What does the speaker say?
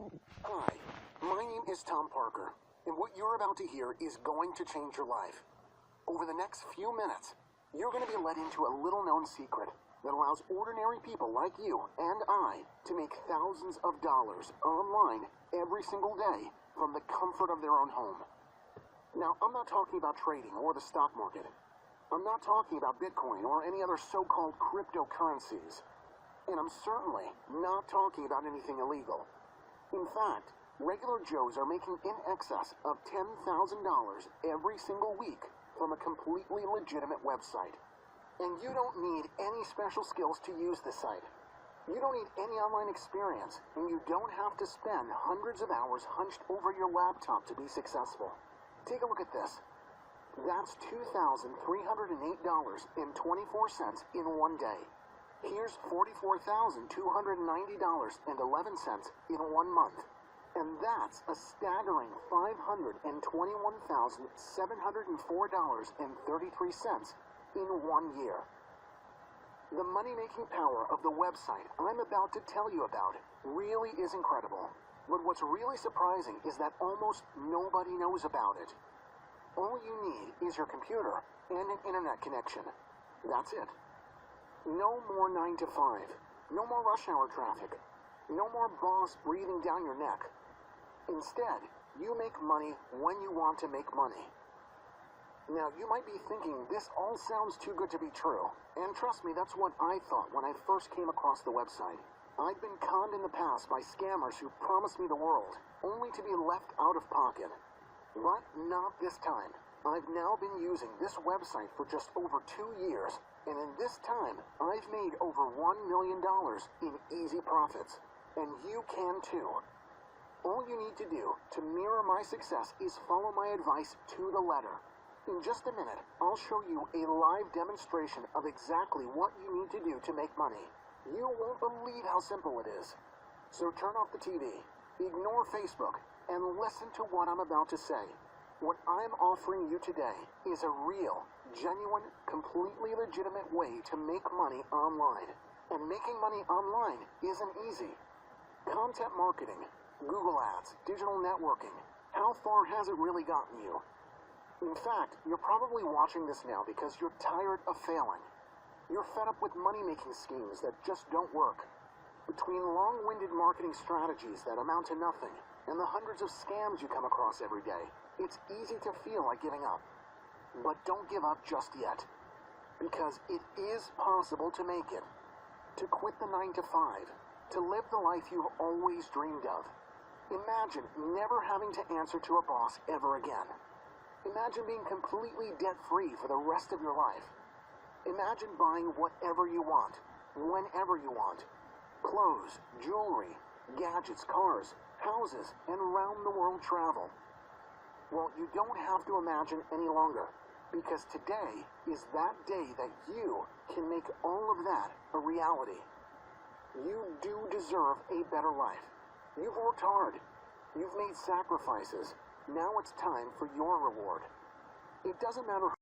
Hi, my name is Tom Parker, and what you're about to hear is going to change your life. Over the next few minutes, you're going to be led into a little-known secret that allows ordinary people like you and I to make thousands of dollars online every single day from the comfort of their own home. Now, I'm not talking about trading or the stock market. I'm not talking about Bitcoin or any other so-called cryptocurrencies. And I'm certainly not talking about anything illegal. In fact, regular Joes are making in excess of $10,000 every single week from a completely legitimate website. And you don't need any special skills to use the site. You don't need any online experience, and you don't have to spend hundreds of hours hunched over your laptop to be successful. Take a look at this. That's $2,308.24 in one day. Here's $44,290.11 in 1 month. And that's a staggering $521,704.33 in 1 year. The money-making power of the website I'm about to tell you about really is incredible. But what's really surprising is that almost nobody knows about it. All you need is your computer and an internet connection. That's it. No more 9 to 5. No more rush hour traffic. No more boss breathing down your neck. Instead, you make money when you want to make money. Now, you might be thinking this all sounds too good to be true. And trust me, that's what I thought when I first came across the website. I've been conned in the past by scammers who promised me the world, only to be left out of pocket. But not this time. I've now been using this website for just over 2 years, and in this time, I've made over $1 million in easy profits. And you can too. All you need to do to mirror my success is follow my advice to the letter. In just a minute, I'll show you a live demonstration of exactly what you need to do to make money. You won't believe how simple it is. So turn off the TV, ignore Facebook, and listen to what I'm about to say. What I'm offering you today is a real, genuine, completely legitimate way to make money online. And making money online isn't easy. Content marketing, Google Ads, digital networking, how far has it really gotten you? In fact, you're probably watching this now because you're tired of failing. You're fed up with money-making schemes that just don't work. Between long-winded marketing strategies that amount to nothing and the hundreds of scams you come across every day, it's easy to feel like giving up. But don't give up just yet, because it is possible to make it, to quit the 9 to 5, to live the life you've always dreamed of. Imagine never having to answer to a boss ever again. Imagine being completely debt-free for the rest of your life. Imagine buying whatever you want, whenever you want. Clothes, jewelry, gadgets, cars, houses, and round-the-world travel. Well, you don't have to imagine any longer, because today is that day that you can make all of that a reality. You do deserve a better life. You've worked hard. You've made sacrifices. Now it's time for your reward. It doesn't matter